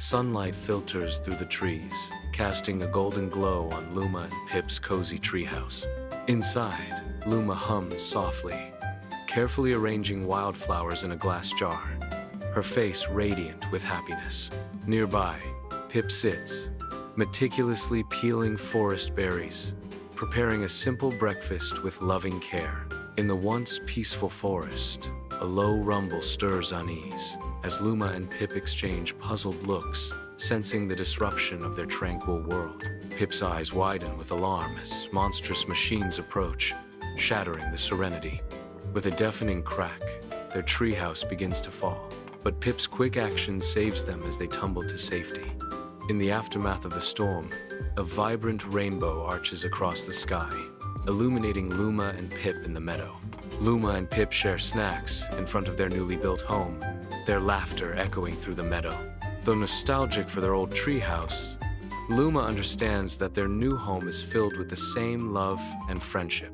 Sunlight filters through the trees, casting a golden glow on Luma and Pip's cozy treehouse. Inside, Luma hums softly, carefully arranging wildflowers in a glass jar, her face radiant with happiness. Nearby, Pip sits, meticulously peeling forest berries, preparing a simple breakfast with loving care. In the once peaceful forest, a low rumble stirs unease as Luma and Pip exchange puzzled looks, sensing the disruption of their tranquil world. Pip's eyes widen with alarm as monstrous machines approach, shattering the serenity. With a deafening crack, their treehouse begins to fall, but Pip's quick action saves them as they tumble to safety. In the aftermath of the storm, a vibrant rainbow arches across the sky, illuminating Luma and Pip in the meadow. Luma and Pip share snacks in front of their newly built home, their laughter echoing through the meadow. Though nostalgic for their old treehouse, Luma understands that their new home is filled with the same love and friendship.